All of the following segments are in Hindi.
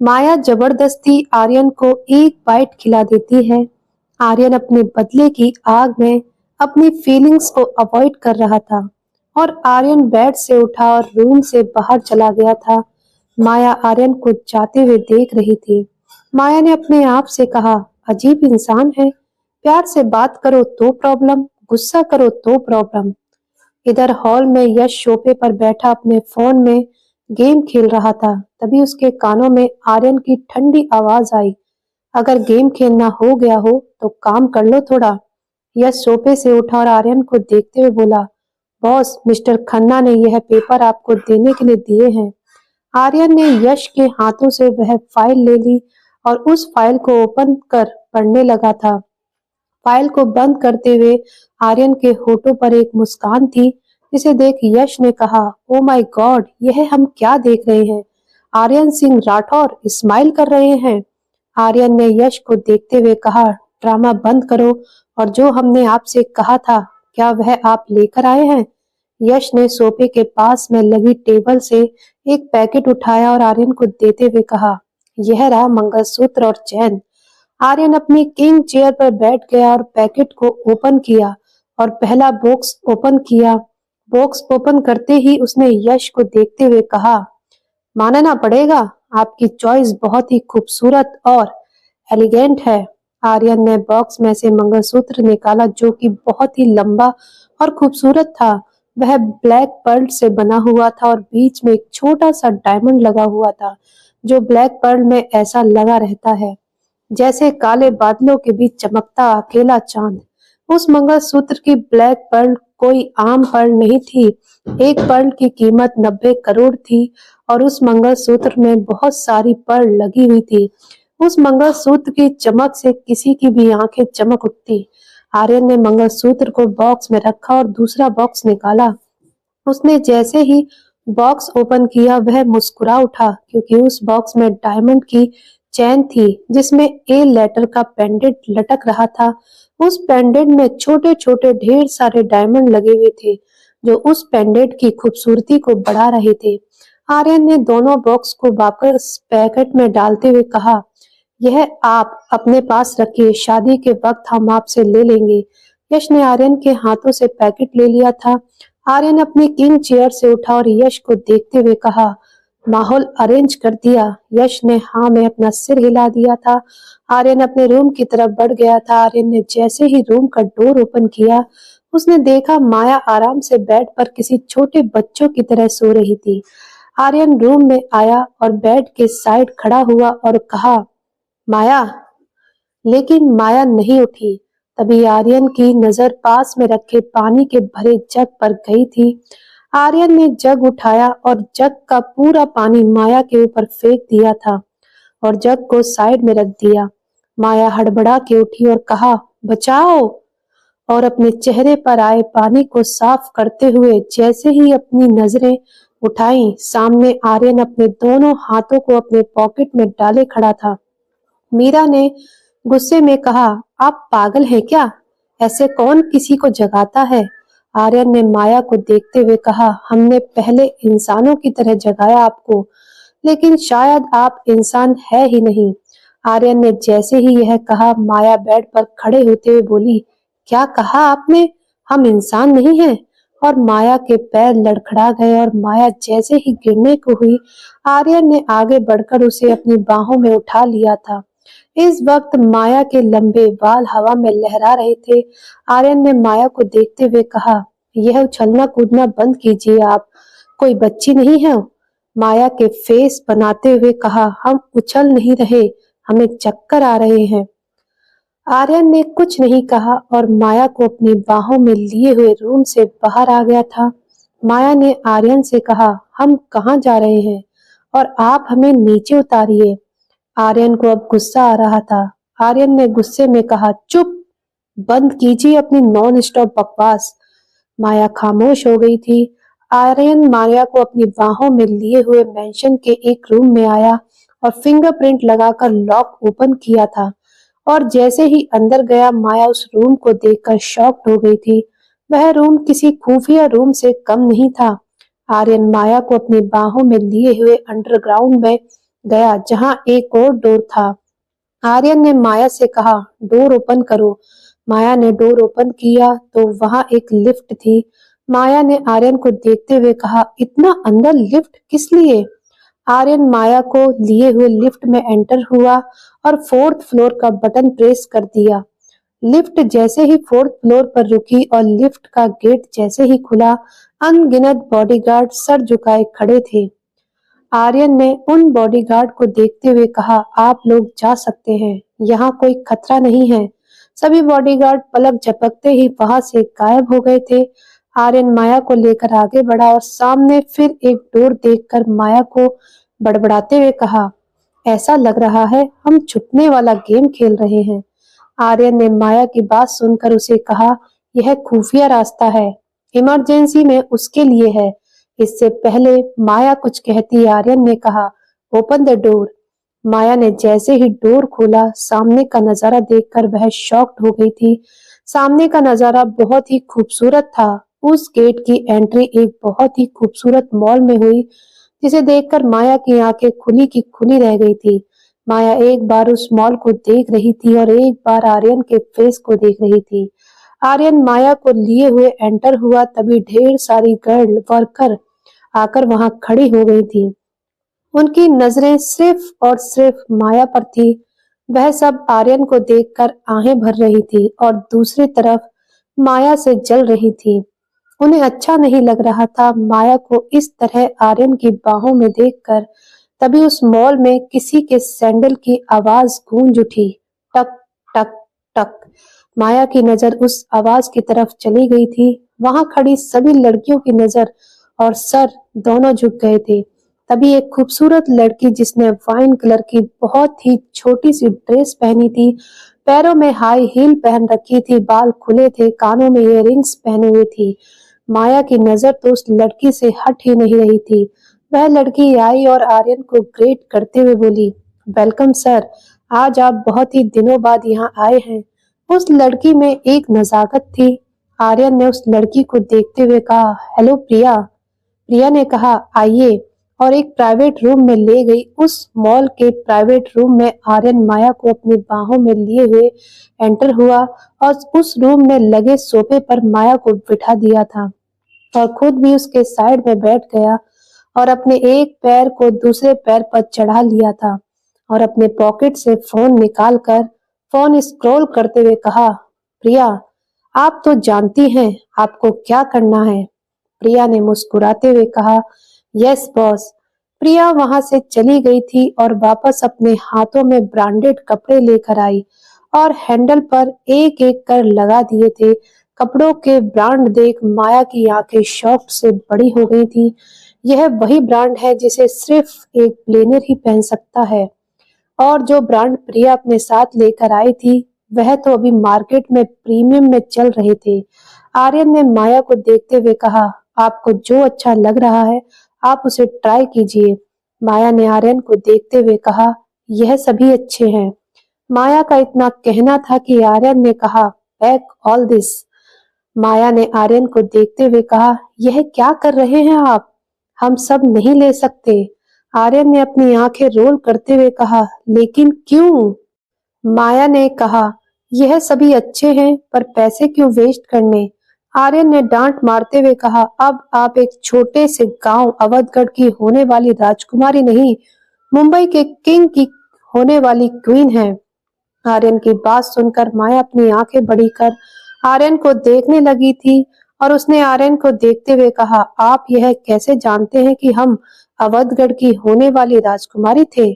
माया जबरदस्ती आर्यन को एक बाइट खिला देती है। आर्यन अपने बदले की आग में अपनी फीलिंग्स को अवॉइड कर रहा था और आर्यन बेड से उठा और रूम से बाहर चला गया था। माया आर्यन को जाते हुए देख रही थी। माया ने अपने आप से कहा, अजीब इंसान है। प्यार से बात करो तो प्रॉब्लम, गुस्सा करो तो प्रॉब्लम। इधर हॉल में यश सोफे पर बैठा अपने फोन में गेम खेल रहा था। तभी उसके कानों में आर्यन की ठंडी आवाज आई, अगर गेम खेलना हो गया हो तो काम कर लो थोड़ा। यश सोफे से उठा और आर्यन को देखते हुए बोला, बॉस, मिस्टर खन्ना ने यह पेपर आपको देने के लिए दिए हैं। आर्यन ने यश के हाथों से वह फाइल ले ली और उस फाइल को ओपन कर पढ़ने लगा था। फाइल को बंद करते हुए आर्यन के होठों पर एक मुस्कान थी, जिसे देख यश ने कहा, ओ माय गॉड, यह हम क्या देख रहे हैं। आर्यन सिंह राठौर स्माइल कर रहे हैं। आर्यन ने यश को देखते हुए कहा, ड्रामा बंद करो और जो हमने आपसे कहा था, क्या वह आप लेकर आए हैं। यश ने सोफे के पास में लगी टेबल से एक पैकेट उठाया और आर्यन को देते हुए कहा, यह रहा मंगलसूत्र और चैन। आर्यन अपनी किंग चेयर पर बैठ गया और पैकेट को ओपन किया और पहला बॉक्स ओपन किया। बॉक्स ओपन करते ही उसने यश को देखते हुए कहा, मानना पड़ेगा, आपकी चॉइस बहुत ही खूबसूरत और एलिगेंट है। आर्यन ने बॉक्स में से मंगलसूत्र निकाला जो कि बहुत ही लंबा और खूबसूरत था। वह ब्लैक पर्ल से बना हुआ था और बीच में एक छोटा सा डायमंड लगा हुआ था, जो ब्लैक पर्ल में ऐसा लगा रहता है जैसे काले बादलों के बीच चमकता अकेला चांद। उस मंगलसूत्र की ब्लैक पर्ल कोई आम पर्ल नहीं थी। एक पर्ल की कीमत 90 करोड़ थी और उस मंगलसूत्र में बहुत सारी पर्ल लगी हुई थी। उस मंगलसूत्र की चमक से किसी की भी आंखें चमक उठती। आर्यन ने मंगलसूत्र को बॉक्स में रखा और दूसरा बॉक्स निकाला। उसने जैसे ही बॉक्स ओपन किया वह मुस्कुरा उठा, क्योंकि उस बॉक्स में डायमंड की चैन थी जिसमें ए लेटर का पेंडेंट लटक रहा था। उस पेंडेंट में छोटे छोटे ढेर सारे डायमंड लगे हुए थे, जो उस पेंडेंट की खूबसूरती को बढ़ा रहे थे। आर्यन ने दोनों बॉक्स को वापस पैकेट में डालते हुए कहा, यह आप अपने पास रखिए, शादी के वक्त हम आपसे ले लेंगे। यश ने आर्यन के हाथों से पैकेट ले लिया था। आर्यन अपनी किंग चेयर से उठा और यश को देखते हुए कहा, माहौल अरेंज कर दिया। यश ने हाँ में अपना सिर हिला दिया था। आर्यन अपने रूम की तरफ बढ़ गया था। आर्यन ने जैसे ही रूम का डोर ओपन किया, उसने देखा माया आराम से बेड पर किसी छोटे बच्चों की तरह सो रही थी। आर्यन रूम में आया और बेड के साइड खड़ा हुआ और कहा, माया। लेकिन माया नहीं उठी। तभी आर्यन की नजर पास में रखे पानी के भरे जग पर गई थी। आर्यन ने जग उठाया और जग का पूरा पानी माया के ऊपर फेंक दिया था और जग को साइड में रख दिया। माया हड़बड़ा के उठी और कहा, बचाओ। और अपने चेहरे पर आए पानी को साफ करते हुए जैसे ही अपनी नजरें उठाई, सामने आर्यन अपने दोनों हाथों को अपने पॉकेट में डाले खड़ा था। मीरा ने गुस्से में कहा, आप पागल हैं क्या? ऐसे कौन किसी को जगाता है? आर्यन ने माया को देखते हुए कहा, हमने पहले इंसानों की तरह जगाया आपको, लेकिन शायद आप इंसान है ही नहीं। आर्यन ने जैसे ही यह कहा, माया बेड पर खड़े होते हुए बोली, क्या कहा आपने? हम इंसान नहीं हैं? और माया के पैर लड़खड़ा गए और माया जैसे ही गिरने को हुई, आर्यन ने आगे बढ़कर उसे अपनी बाहों में उठा लिया था। इस वक्त माया के लंबे बाल हवा में लहरा रहे थे। आर्यन ने माया को देखते हुए कहा, यह उछलना कूदना बंद कीजिए, आप कोई बच्ची नहीं है। माया के फेस बनाते हुए कहा, हम उछल नहीं रहे, हमें चक्कर आ रहे हैं। आर्यन ने कुछ नहीं कहा और माया को अपनी बाहों में लिए हुए रूम से बाहर आ गया था। माया ने आर्यन से कहा, हम कहाँ जा रहे हैं और आप हमें नीचे उतारिए। आर्यन को अब गुस्सा आ रहा था। आर्यन ने गुस्से में कहा, चुप, बंद कीजिए अपनी नॉन स्टॉप बकवास। माया खामोश हो गई थी। आर्यन माया को अपनी बाहों में लिए हुए मेंशन के एक रूम में आया और फिंगरप्रिंट लगाकर लॉक ओपन किया था। और जैसे ही अंदर गया, माया उस रूम को देखकर शॉक्ड हो गई थी। वह रूम किसी खुफिया रूम से कम नहीं था। आर्यन माया को अपनी बाहों में लिए हुए अंडरग्राउंड में गया जहां एक और डोर था। आर्यन ने माया से कहा, डोर ओपन करो। माया ने डोर ओपन किया तो वहां एक लिफ्ट थी। माया ने आर्यन को देखते हुए कहा, इतना अंदर लिफ्ट किस लिए? आर्यन माया को लिए हुए लिफ्ट में एंटर हुआ और फोर्थ फ्लोर का बटन प्रेस कर दिया। लिफ्ट जैसे ही फोर्थ फ्लोर पर रुकी और लिफ्ट का गेट जैसे ही खुला, अनगिनत बॉडीगार्ड सर झुकाए खड़े थे। आर्यन ने उन बॉडीगार्ड को देखते हुए कहा, आप लोग जा सकते हैं, यहाँ कोई खतरा नहीं है। सभी बॉडीगार्ड पलक झपकते ही वहां से गायब हो गए थे। आर्यन माया को लेकर आगे बढ़ा और सामने फिर एक डोर देखकर माया को बड़बड़ाते हुए कहा, ऐसा लग रहा है हम छुपने वाला गेम खेल रहे हैं। आर्यन ने माया की बात सुनकर उसे कहा, यह खुफिया रास्ता है, इमरजेंसी में उसके लिए है। इससे पहले माया कुछ कहती आर्यन ने कहा, ओपन द डोर। माया ने जैसे ही डोर खोला, सामने का नजारा देखकर वह शॉक्ड हो गई थी। सामने का नजारा बहुत ही खूबसूरत था। उस गेट की एंट्री एक बहुत ही खूबसूरत मॉल में हुई, जिसे देखकर माया की आंखें खुली की खुली रह गई थी। माया एक बार उस मॉल को देख रही थी और एक बार आर्यन के फेस को देख रही थी। आर्यन माया को लिए हुए एंटर हुआ, तभी ढेर सारी गर्ल वर्कर आकर वहां खड़ी हो गई थी। उनकी नजरें सिर्फ और सिर्फ माया पर थी। वह सब आर्यन को देखकर आहें भर रही थी और दूसरी तरफ माया से जल रही थी। उन्हें अच्छा नहीं लग रहा था माया को इस तरह आर्यन की बाहों में देखकर। तभी उस मॉल में किसी के सैंडल की आवाज गूंज उठी, टक टक टक। माया की नजर उस आवाज की तरफ चली गई थी। वहां खड़ी सभी लड़कियों की नजर और सर दोनों झुक गए थे। तभी एक खूबसूरत लड़की जिसने वाइन कलर की बहुत ही छोटी सी ड्रेस पहनी थी, पैरों में हाई हील पहन रखी थी, बाल खुले थे, कानों में इयररिंग्स पहने हुए थी। माया की नजर तो उस लड़की से हट ही नहीं रही थी। वह लड़की आई और आर्यन को ग्रेट करते हुए बोली, वेलकम सर, आज आप बहुत ही दिनों बाद यहाँ आए हैं। उस लड़की में एक नजाकत थी। आर्यन ने उस लड़की को देखते हुए कहा, हेलो प्रिया। प्रिया ने कहा, आइए, और एक प्राइवेट रूम में ले गई। उस मॉल के प्राइवेट रूम में आर्यन माया को अपनी बाहों में लिए हुए एंटर हुआ और उस रूम में लगे सोफे पर माया को बिठा दिया था और खुद भी उसके साइड में बैठ गया और अपने एक पैर को दूसरे पैर पर चढ़ा लिया था और अपने पॉकेट से फोन निकालकर फोन स्क्रॉल करते हुए कहा, प्रिया, आप तो जानती हैं आपको क्या करना है। प्रिया ने मुस्कुराते हुए कहा, यस बॉस। प्रिया वहां से चली गई थी और वापस अपने हाथों में ब्रांडेड कपड़े लेकर आई और हैंडल पर एक एक कर लगा दिए थे। कपड़ों के ब्रांड देख माया की आंखें शौक से बड़ी हो गई थी। यह वही ब्रांड है जिसे सिर्फ एक प्लेनर ही पहन सकता है और जो ब्रांड प्रिया अपने साथ लेकर आई थी वह तो अभी मार्केट में प्रीमियम में चल रहे थे। आर्यन ने माया को देखते हुए कहा, आपको जो अच्छा लग रहा है आप उसे ट्राई कीजिए। माया ने आर्यन को देखते हुए कहा, यह सभी अच्छे हैं। माया का इतना कहना था कि आर्यन ने कहा, पैक ऑल दिस। माया ने आर्यन को देखते हुए कहा, यह क्या कर रहे हैं आप? हम सब नहीं ले सकते। आर्यन ने अपनी आंखें रोल करते हुए कहा, लेकिन क्यों? माया ने कहा, यह सभी अच्छे हैं पर पैसे क्यों वेस्ट करने? आर्यन ने डांट मारते हुए कहा, अब आप एक छोटे से गांव अवधगढ़ की होने वाली राजकुमारी नहीं, मुंबई के किंग की होने वाली क्वीन हैं। आर्यन की बात सुनकर माया अपनी आंखें बड़ी कर आर्यन को देखने लगी थी और उसने आर्यन को देखते हुए कहा, आप यह कैसे जानते हैं कि हम अवधगढ़ की होने वाली राजकुमारी थे?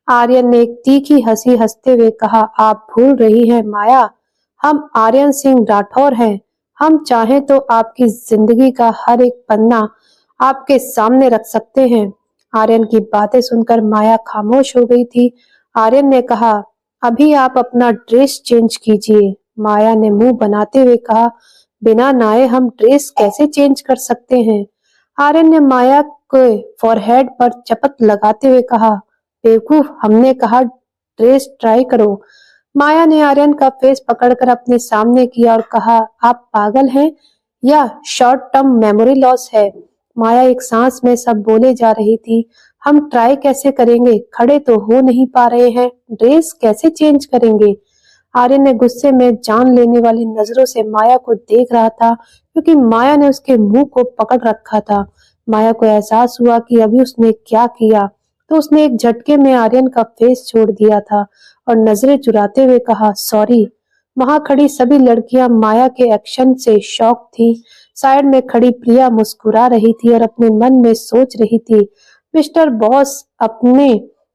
आर्यन ने एक तीखी हंसी हंसते हुए कहा, आप भूल रही हैं माया, हम आर्यन सिंह राठौर हैं। हम चाहें तो आपकी जिंदगी का हर एक पन्ना आपके सामने रख सकते हैं। आर्यन की बातें सुनकर माया खामोश हो गई थी। आर्यन ने कहा, अभी आप अपना ड्रेस चेंज कीजिए। माया ने मुंह बनाते हुए कहा, बिना नहाए हम ड्रेस कैसे चेंज कर सकते हैं? आर्यन ने माया के फॉरहेड पर चपत लगाते हुए कहा, बेवकूफ, हमने कहा ड्रेस ट्राई करो। माया ने आर्यन का फेस पकड़कर अपने सामने किया और कहा, आप पागल हैं या शॉर्ट टर्म मेमोरी लॉस है? माया एक सांस में सब बोले जा रही थी। हम ट्राई कैसे करेंगे, खड़े तो हो नहीं पा रहे हैं, ड्रेस कैसे चेंज करेंगे। आर्यन ने गुस्से में जान लेने वाली नजरों से माया को देख रहा था, क्योंकि माया ने उसके मुंह को पकड़ रखा था। माया को एहसास हुआ कि अभी उसने क्या किया, तो उसने एक झटके में आर्यन का फेस छोड़ दिया था और नजरें चुराते हुए कहा, सॉरी। वहां खड़ी सभी लड़कियां माया के एक्शन से शॉक थी। साइड में खड़ी प्रिया मुस्कुरा रही थी और अपने मन में सोच रही थी, मिस्टर बॉस अपने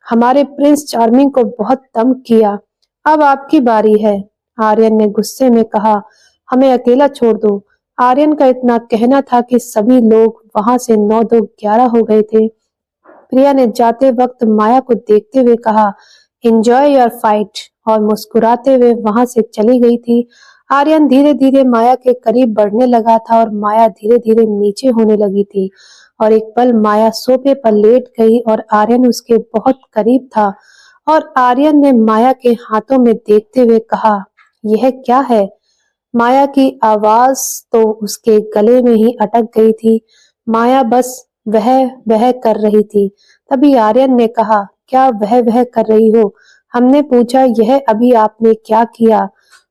हमारे प्रिंस चार्मिंग को बहुत तंग किया। अब आपकी बारी है। आर्यन ने गुस्से में कहा, हमें अकेला छोड़ दो। आर्यन का इतना कहना था कि सभी लोग वहां से 9 2 11 हो गए थे। प्रिया ने जाते वक्त माया को देखते हुए कहा, एंजॉय योर फाइट, और मुस्कुराते हुए वहां से चली गई थी। आर्यन धीरे धीरे माया के करीब बढ़ने लगा था और माया धीरे धीरे नीचे होने लगी थी। और एक पल माया सोफे पर लेट गई और आर्यन उसके बहुत करीब था। और आर्यन ने माया के हाथों में देखते हुए कहा, यह क्या है। माया की आवाज तो उसके गले में ही अटक गई थी। माया बस वह वह कर रही थी। तभी आर्यन ने कहा, क्या वह कर रही हो। हमने पूछा, यह अभी आपने क्या किया।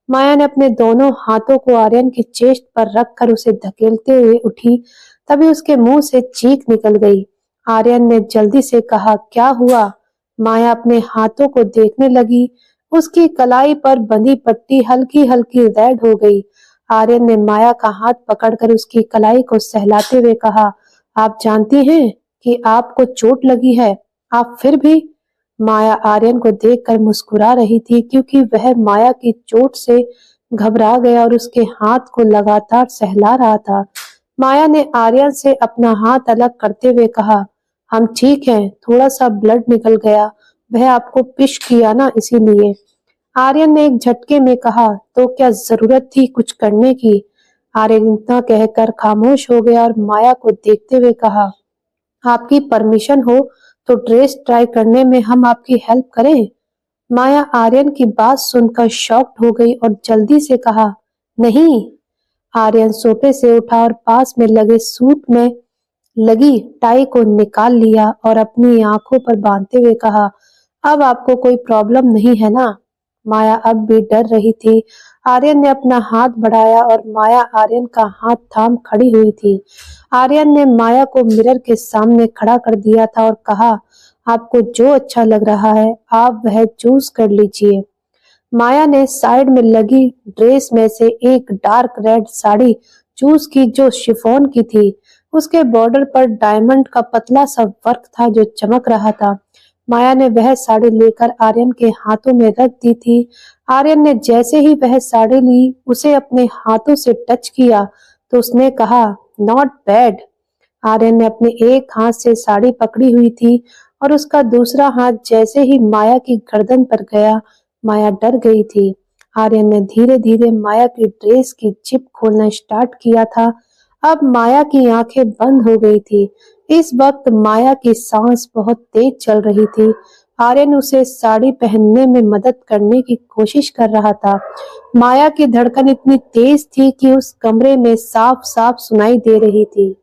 माया ने अपने दोनों हाथों को आर्यन की चेस्ट पर रखकर उसे धकेलते हुए उठी। तभी उसके मुंह से चीख निकल गई। आर्यन ने जल्दी से कहा, क्या हुआ। माया अपने हाथों को देखने लगी। उसकी कलाई पर बंधी पट्टी हल्की हल्की रेड हो गई। आर्यन ने माया का हाथ पकड़कर उसकी कलाई को सहलाते हुए कहा, आप जानती हैं कि आपको चोट लगी है, आप फिर भी। माया आर्यन को देखकर मुस्कुरा रही थी, क्योंकि वह माया की चोट से घबरा गया और उसके हाथ को लगातार सहला रहा था। माया ने आर्यन से अपना हाथ अलग करते हुए कहा, हम ठीक हैं, थोड़ा सा ब्लड निकल गया, वह आपको पिश किया ना, इसीलिए। आर्यन ने एक झटके में कहा, तो क्या जरूरत थी कुछ करने की। आर्यन इतना कहकर खामोश हो गया और माया को देखते हुए कहा, आपकी परमिशन हो तो ड्रेस ट्राई करने में हम आपकी हेल्प करें। माया आर्यन की बात सुनकर शॉक्ड हो गई और जल्दी से कहा, नहीं। आर्यन सोफे से उठा और पास में लगे सूट में लगी टाई को निकाल लिया और अपनी आंखों पर बांधते हुए कहा, अब आपको कोई प्रॉब्लम नहीं है ना। माया अब भी डर रही थी। आर्यन ने अपना हाथ बढ़ाया और माया आर्यन का हाथ थाम खड़ी हुई थी। आर्यन ने माया को मिरर के सामने खड़ा कर दिया था और कहा, आपको जो अच्छा लग रहा है आप वह चूज कर लीजिए। माया ने साइड में लगी ड्रेस में से एक डार्क रेड साड़ी चूज की, जो शिफॉन की थी। उसके बॉर्डर पर डायमंड का पतला सा वर्क था जो चमक रहा था। माया ने वह साड़ी लेकर आर्यन के हाथों में रख दी थी। आर्यन ने जैसे ही वह साड़ी ली, उसे अपने हाथों से टच किया तो उसने कहा, नॉट बैड। आर्यन ने अपने एक हाथ से साड़ी पकड़ी हुई थी और उसका दूसरा हाथ जैसे ही माया की गर्दन पर गया, माया डर गई थी। आर्यन ने धीरे धीरे माया की ड्रेस की जिप खोलना स्टार्ट किया था। अब माया की आंखें बंद हो गई थी। इस वक्त माया की सांस बहुत तेज चल रही थी। आर्यन उसे साड़ी पहनने में मदद करने की कोशिश कर रहा था। माया की धड़कन इतनी तेज थी कि उस कमरे में साफ साफ सुनाई दे रही थी।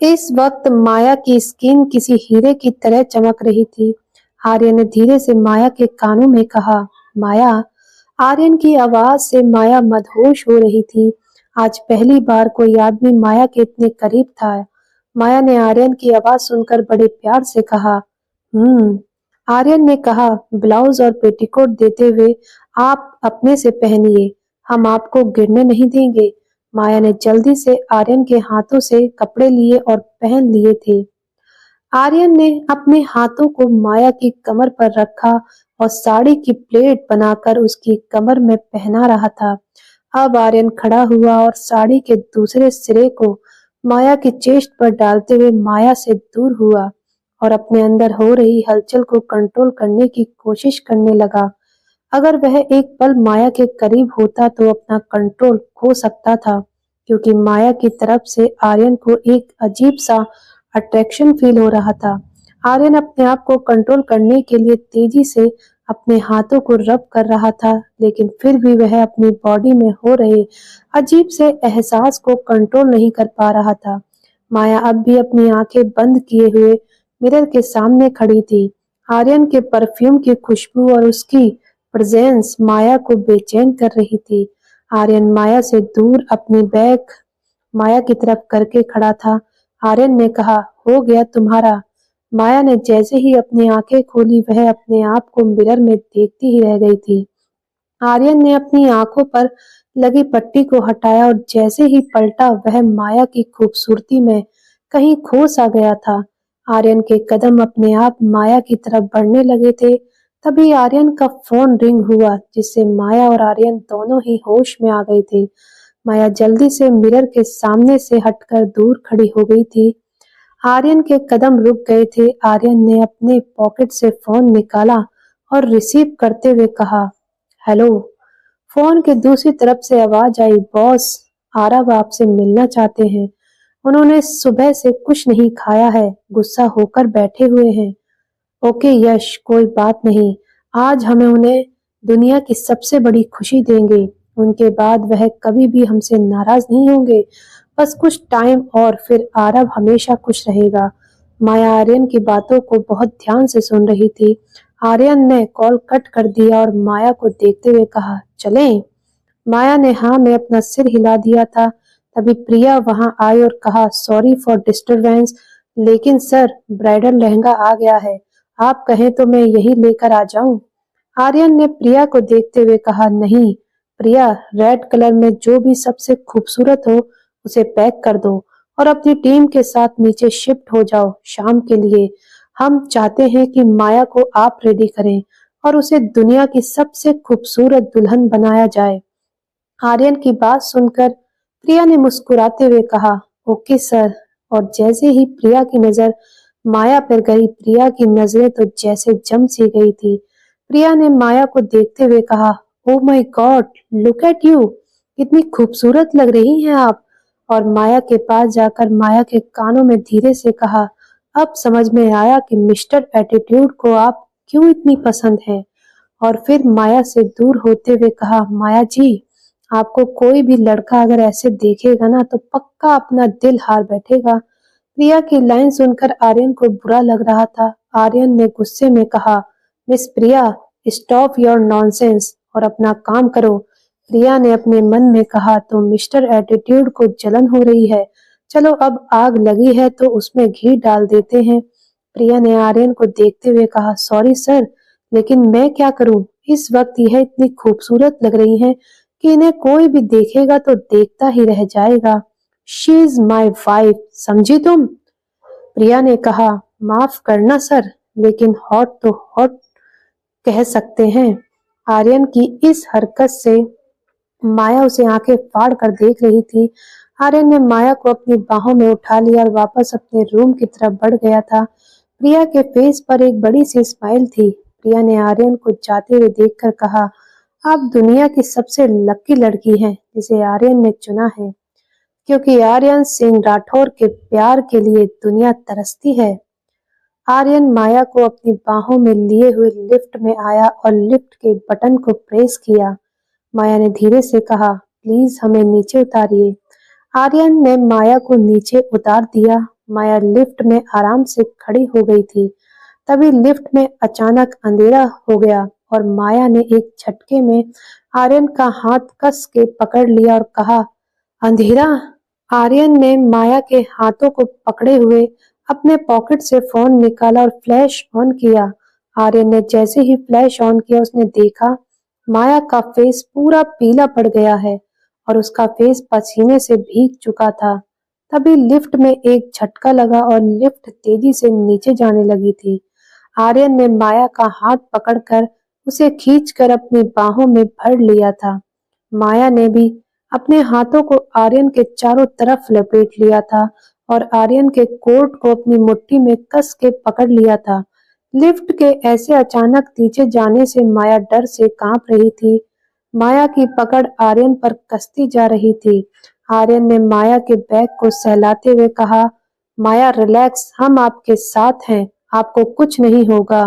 इस वक्त माया की स्किन किसी हीरे की तरह चमक रही थी। आर्यन ने धीरे से माया के कानों में कहा, माया। आर्यन की आवाज से माया मदहोश हो रही थी। आज पहली बार कोई आदमी माया के इतने करीब था। माया ने आर्यन की आवाज सुनकर बड़े प्यार से कहा, आर्यन ने कहा, ब्लाउज और पेटीकोट देते हुए, आप अपने से पहनिए, हम आपको गिरने नहीं देंगे। माया ने जल्दी से आर्यन के हाथों से कपड़े लिए और पहन लिए थे। आर्यन ने अपने हाथों को माया की कमर पर रखा और साड़ी की प्लेट बनाकर उसकी कमर में पहना रहा था। अब आर्यन खड़ा हुआ और साड़ी के दूसरे सिरे को माया की चेस्ट पर डालते हुए माया से दूर हुआ और अपने अंदर हो रही हलचल को कंट्रोल करने की कोशिश करने लगा। अगर वह एक पल माया के करीब होता तो अपना कंट्रोल खो सकता था, क्योंकि माया की तरफ से आर्यन को एक अजीब सा अट्रैक्शन फील हो रहा था। आर्यन अपने आप को कंट्रोल करने के लिए तेजी से अपने हाथों को रब कर रहा था, लेकिन फिर भी वह अपनी बॉडी में हो रहे अजीब से एहसास को कंट्रोल नहीं कर पा रहा था। माया अब भी अपनी आंखें बंद किए हुए मिरर के सामने खड़ी थी। आर्यन के परफ्यूम की खुशबू और उसकी प्रेजेंस माया को बेचैन कर रही थी। आर्यन माया से दूर अपनी बैग माया की तरफ करके खड़ा था। आर्यन ने कहा, हो गया तुम्हारा। माया ने जैसे ही अपनी आंखें खोली वह अपने आप को मिरर में देखती ही रह गई थी। आर्यन ने अपनी आंखों पर लगी पट्टी को हटाया और जैसे ही पलटा वह माया की खूबसूरती में कहीं खो सा गया था। आर्यन के कदम अपने आप माया की तरफ बढ़ने लगे थे। तभी आर्यन का फोन रिंग हुआ जिससे माया और आर्यन दोनों ही होश में आ गए थे। माया जल्दी से मिरर के सामने से हटकर दूर खड़ी हो गई थी। आर्यन के कदम रुक गए थे। आर्यन ने अपने पॉकेट से फोन निकाला और रिसीव करते हुए कहा, हेलो। फोन के दूसरी तरफ से आवाज आई, बॉस, आरव आपसे मिलना चाहते हैं। उन्होंने सुबह से कुछ नहीं खाया है, गुस्सा होकर बैठे हुए हैं। ओके यश, कोई बात नहीं। आज हमें उन्हें दुनिया की सबसे बड़ी खुशी देंगे। उनके बाद वह कभी भी हमसे नाराज नहीं होंगे। बस कुछ टाइम और फिर आरव हमेशा खुश रहेगा। माया आर्यन की बातों को बहुत ध्यान से सुन रही थी। आर्यन ने कॉल कट कर दिया और माया को देखते हुए कहा, चलें? माया ने हाँ में अपना सिर हिला दिया था। तभी प्रिया वहां आई और कहा, सॉरी फॉर डिस्टरबेंस, लेकिन सर ब्राइडल लहंगा आ गया है। आप कहें तो मैं यही लेकर आ जाऊं? आर्यन ने प्रिया को देखते हुए कहा, नहीं प्रिया, रेड कलर में जो भी सबसे खूबसूरत हो उसे पैक कर दो और अपनी टीम के साथ नीचे शिफ्ट हो जाओ शाम के लिए। हम चाहते हैं कि माया को आप रेडी करें और उसे दुनिया की सबसे खूबसूरत दुल्हन बनाया जाए। आर्यन की बात सुनकर प्रिया ने मुस्कुराते हुए कहा, ओके सर। और जैसे ही प्रिया की नजर माया पर गई, प्रिया की नजरें तो जैसे जम सी गई थी। प्रिया ने माया को देखते हुए कहा, oh my God, look at you, कितनी खूबसूरत लग रही हैं आप। और माया के पास जाकर माया के कानों में धीरे से कहा, अब समझ में आया कि मिस्टर एटीट्यूड को आप क्यों इतनी पसंद है। और फिर माया से दूर होते हुए कहा, माया जी, आपको कोई भी लड़का अगर ऐसे देखेगा ना तो पक्का अपना दिल हार बैठेगा। प्रिया की लाइन सुनकर आर्यन को बुरा लग रहा था। आर्यन ने गुस्से में कहा, miss Priya, stop your nonsense और अपना काम करो। प्रिया ने अपने मन में कहा, तो मिस्टर एटीट्यूड को जलन हो रही है। चलो अब आग लगी है तो उसमें घी डाल देते हैं। प्रिया ने आर्यन को देखते हुए कहा, सॉरी सर, लेकिन मैं क्या करूं? इस वक्त यह इतनी खूबसूरत लग रही हैं कि इन्हें कोई भी देखेगा तो देखता ही रह जाएगा। शी इज माई वाइफ, समझी तुम? प्रिया ने कहा, माफ करना सर, लेकिन हॉट तो हॉट कह सकते हैं। आर्यन की इस हरकत से माया उसे आंखें फाड़ कर देख रही थी। आर्यन ने माया को अपनी बाहों में उठा लिया और वापस अपने रूम की तरफ बढ़ गया था। प्रिया के फेस पर एक बड़ी सी स्माइल थी। प्रिया ने आर्यन को जाते हुए देखकर कहा, आप दुनिया की सबसे लकी लड़की हैं जिसे आर्यन ने चुना है, क्योंकि आर्यन सिंह राठौर के प्यार के लिए दुनिया तरसती है। आर्यन माया को अपनी बाहों में लिए हुए लिफ्ट में आया और लिफ्ट के बटन को प्रेस किया। माया ने धीरे से कहा, प्लीज हमें नीचे उतारिए। आर्यन ने माया को नीचे उतार दिया। माया लिफ्ट में आराम से खड़ी हो गई थी। तभी लिफ्ट में अचानक अंधेरा हो गया और माया ने एक झटके में आर्यन का हाथ कस के पकड़ लिया और कहा, अंधेरा। आर्यन ने माया के हाथों को पकड़े हुए अपने पॉकेट से फोन निकाला और फ्लैश ऑन किया। आर्यन ने जैसे ही फ्लैश ऑन किया उसने देखा माया का फेस पूरा पीला पड़ गया है और उसका फेस पसीने से भीग चुका था। तभी लिफ्ट में एक झटका लगा और लिफ्ट तेजी से नीचे जाने लगी थी। आर्यन ने माया का हाथ पकड़कर उसे खींचकर अपनी बाहों में भर लिया था। माया ने भी अपने हाथों को आर्यन के चारों तरफ लपेट लिया था और आर्यन के कोट को अपनी मुट्ठी में कस के पकड़ लिया था। लिफ्ट के ऐसे अचानक नीचे जाने से माया डर से कांप रही थी। माया की पकड़ आर्यन पर कसती जा रही थी। आर्यन ने माया के बैग को सहलाते हुए कहा, माया रिलैक्स, हम आपके साथ हैं, आपको कुछ नहीं होगा।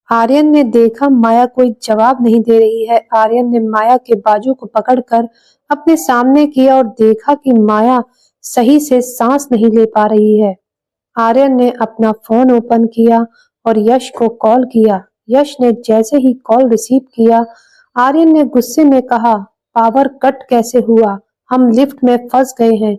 आर्यन ने देखा माया कोई जवाब नहीं दे रही है। आर्यन ने माया के बाजू को पकड़कर अपने सामने किया और देखा कि माया सही से सांस नहीं ले पा रही है। आर्यन ने अपना फोन ओपन किया और यश को कॉल किया। यश ने जैसे ही कॉल रिसीव किया, आर्यन ने गुस्से में कहा, पावर कट कैसे हुआ? हम लिफ्ट में फंस गए हैं।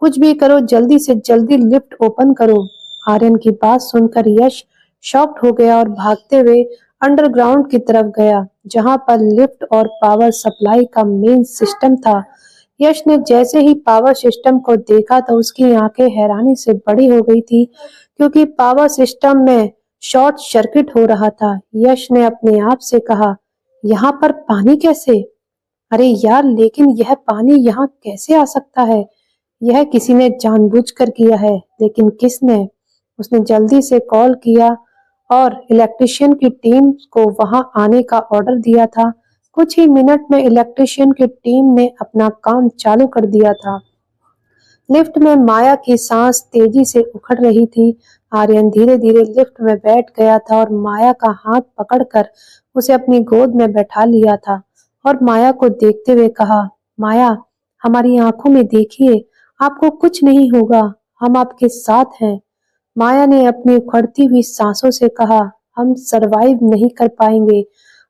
कुछ भी करो, जल्दी से जल्दी लिफ्ट ओपन करो। आर्यन की बात सुनकर यश शॉक्ड हो गया और भागते हुए अंडरग्राउंड की तरफ गया, जहां पर लिफ्ट और पावर सप्लाई का मेन सिस्टम था। यश ने जैसे ही पावर सिस्टम को देखा तो उसकी आंखें हैरानी से बड़ी हो गई थी, क्योंकि पावर सिस्टम में शॉर्ट सर्किट हो रहा था। यश ने अपने आप से कहा, यहाँ पर पानी कैसे? अरे यार, लेकिन यह पानी यहाँ कैसे आ सकता है? यह किसी ने जानबूझकर किया है, लेकिन किसने? उसने जल्दी से कॉल किया और इलेक्ट्रिशियन की टीम को वहां आने का ऑर्डर दिया था। कुछ ही मिनट में इलेक्ट्रिशियन की टीम ने अपना काम चालू कर दिया था। लिफ्ट में माया की सांस तेजी से उखड़ रही थी। आर्यन धीरे धीरे लिफ्ट में बैठ गया था और माया का हाथ पकड़कर उसे अपनी गोद में बैठा लिया था और माया को देखते हुए कहा, माया, हमारी आंखों में देखिए, आपको कुछ नहीं होगा, हम आपके साथ हैं। माया ने अपनी उखड़ती हुई सांसों से कहा, हम सरवाइव नहीं कर पाएंगे,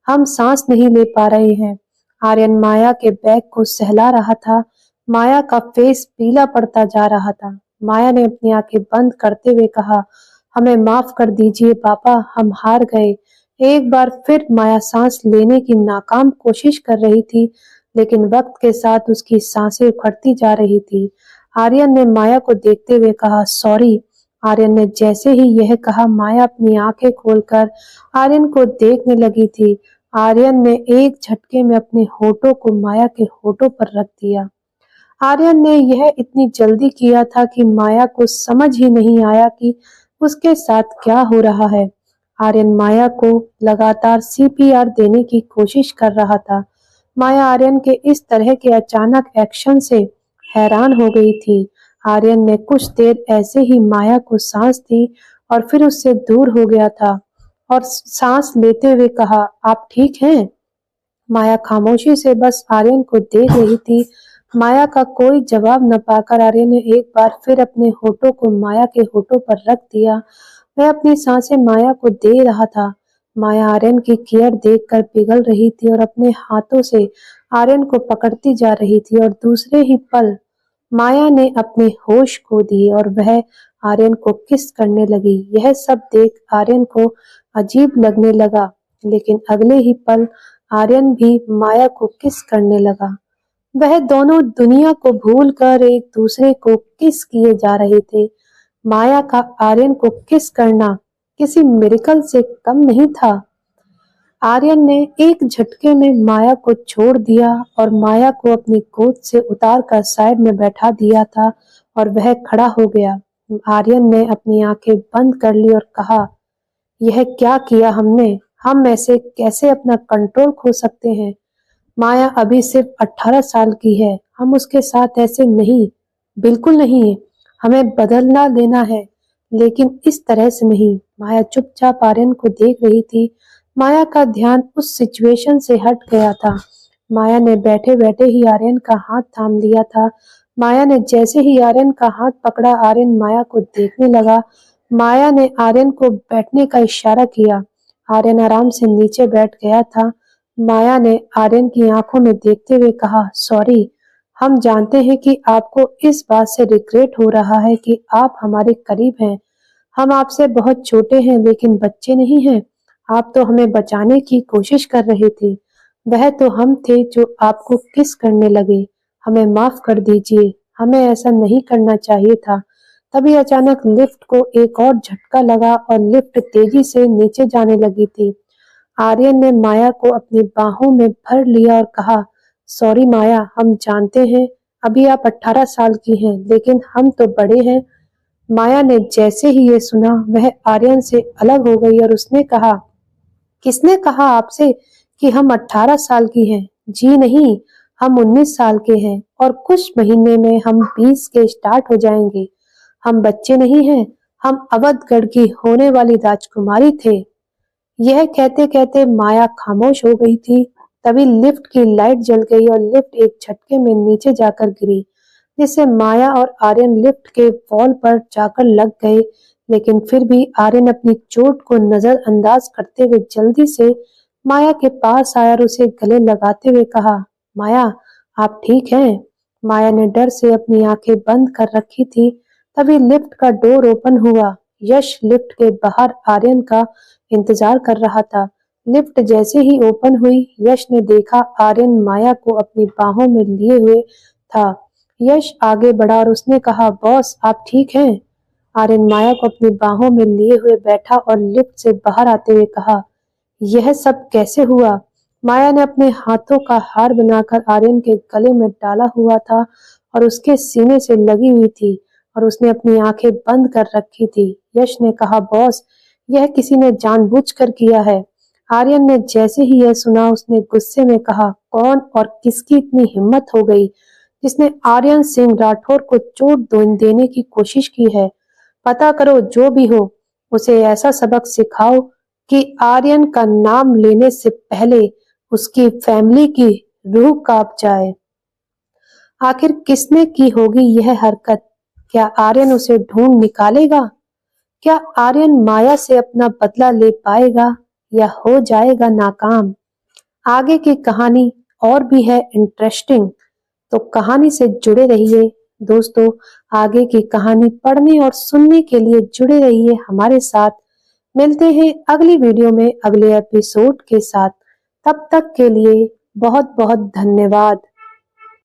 हम सांस नहीं ले पा रहे हैं। आर्यन माया के बैग को सहला रहा था। माया का फेस पीला पड़ता जा रहा था। माया ने अपनी आंखें बंद करते हुए कहा, हमें माफ कर दीजिए पापा, हम हार गए। एक बार फिर माया सांस लेने की नाकाम कोशिश कर रही थी, लेकिन वक्त के साथ उसकी सांसें उखड़ती जा रही थी। आर्यन ने माया को देखते हुए कहा, सॉरी। आर्यन ने जैसे ही यह कहा, माया अपनी आंखें खोलकर आर्यन को देखने लगी थी। आर्यन ने एक झटके में अपने होठों को माया के होठों पर रख दिया। आर्यन ने यह इतनी जल्दी किया था कि माया को समझ ही नहीं आया कि उसके साथ क्या हो रहा है। आर्यन माया को लगातार सीपीआर देने की कोशिश कर रहा था। माया आर्यन के इस तरह के अचानक एक्शन से हैरान हो गई थी। आर्यन ने कुछ देर ऐसे ही माया को सांस दी और फिर उससे दूर हो गया था और सांस लेते हुए कहा, आप ठीक हैं? माया खामोशी से बस आर्यन को देख रही थी। माया का कोई जवाब न पाकर आर्यन ने एक बार फिर अपने होठों को माया के होठों पर रख दिया। वह अपनी सांसें माया को दे रहा था। माया आर्यन की केयर देखकर पिघल रही थी और अपने हाथों से आर्यन को पकड़ती जा रही थी और दूसरे ही पल माया ने अपने होश खो दिए और वह आर्यन को किस करने लगी। यह सब देख आर्यन को अजीब लगने लगा, लेकिन अगले ही पल आर्यन भी माया को किस करने लगा। वह दोनों दुनिया को भूलकर एक दूसरे को किस किए जा रहे थे। माया का आर्यन को किस करना किसी मिरेकल से कम नहीं था। आर्यन ने एक झटके में माया को छोड़ दिया और माया को अपनी गोद से उतारकर साइड में बैठा दिया था और वह खड़ा हो गया। आर्यन ने अपनी आंखें बंद कर ली और कहा, यह क्या किया हमने? हम ऐसे कैसे अपना कंट्रोल खो सकते हैं? माया अभी सिर्फ 18 साल की है। हम उसके साथ ऐसे नहीं, बिल्कुल नहीं। हमें बदलना लेना है, लेकिन इस तरह से नहीं। माया चुपचाप आर्यन को देख रही थी। माया का ध्यान उस सिचुएशन से हट गया था। माया ने बैठे बैठे ही आर्यन का हाथ थाम लिया था। माया ने जैसे ही आर्यन का हाथ पकड़ा, आर्यन माया को देखने लगा। माया ने आर्यन को बैठने का इशारा किया। आर्यन आराम से नीचे बैठ गया था। माया ने आर्यन की आंखों में देखते हुए कहा, सॉरी, हम जानते हैं कि आपको इस बात से रिग्रेट हो रहा है कि आप हमारे करीब हैं। हम आपसे बहुत छोटे हैं, लेकिन बच्चे नहीं हैं। आप तो हमें बचाने की कोशिश कर रहे थे। वह तो हम थे जो आपको किस करने लगे। हमें माफ कर दीजिए, हमें ऐसा नहीं करना चाहिए था। तभी अचानक लिफ्ट को एक और झटका लगा और लिफ्ट तेजी से नीचे जाने लगी थी। आर्यन ने माया को अपनी बाहों में भर लिया और कहा, सॉरी माया, हम जानते हैं अभी आप 18 साल की हैं, लेकिन हम तो बड़े हैं। माया ने जैसे ही ये सुना, वह आर्यन से अलग हो गई और उसने कहा, किसने कहा आपसे कि हम 18 साल की हैं? जी नहीं, हम 19 साल के हैं और कुछ महीने में हम 20 के स्टार्ट हो जाएंगे। हम बच्चे नहीं हैं, हम अवधगढ़ की होने वाली राजकुमारी थे। यह कहते कहते माया खामोश हो गई थी। तभी लिफ्ट की लाइट जल गई और लिफ्ट एक झटके में नीचे जाकर गिरी। जिससे माया और आर्यन लिफ्ट के वॉल पर जाकर लग गए। लेकिन फिर भी आर्यन अपनी चोट को नजरअंदाज करते हुए जल्दी से माया के पास आया और उसे गले लगाते हुए कहा, माया, आप ठीक हैं? माया ने डर से अपनी आंखें बंद कर रखी थी। तभी लिफ्ट का डोर ओपन हुआ। यश लिफ्ट के बाहर आर्यन का इंतजार कर रहा था। लिफ्ट जैसे ही ओपन हुई, यश ने देखा आर्यन माया को अपनी बाहों में लिए हुए था। यश आगे बढ़ा और उसने कहा, बॉस, आप ठीक हैं? आर्यन माया को अपनी बाहों में लिए हुए बैठा और लिफ्ट से बाहर आते हुए कहा, यह सब कैसे हुआ? माया ने अपने हाथों का हार बनाकर आर्यन के गले में डाला हुआ था और उसके सीने से लगी हुई थी और उसने अपनी आंखें बंद कर रखी थी। यश ने कहा, बॉस, यह किसी ने जानबूझकर किया है। आर्यन ने जैसे ही यह सुना, उसने गुस्से में कहा, कौन और किसकी इतनी हिम्मत हो गई जिसने आर्यन सिंह राठौर को देने की कोशिश की है? पता करो, जो भी हो, उसे ऐसा सबक सिखाओ कि आर्यन का नाम लेने से पहले उसकी फैमिली की रूह कांप जाए। आखिर किसने की होगी यह हरकत? क्या आर्यन उसे ढूंढ निकालेगा? क्या आर्यन माया से अपना बदला ले पाएगा या हो जाएगा नाकाम? आगे की कहानी और भी है इंटरेस्टिंग, तो कहानी से जुड़े रहिए दोस्तों। आगे की कहानी पढ़ने और सुनने के लिए जुड़े रहिए हमारे साथ। मिलते हैं अगली वीडियो में अगले एपिसोड के साथ। तब तक के लिए बहुत बहुत धन्यवाद।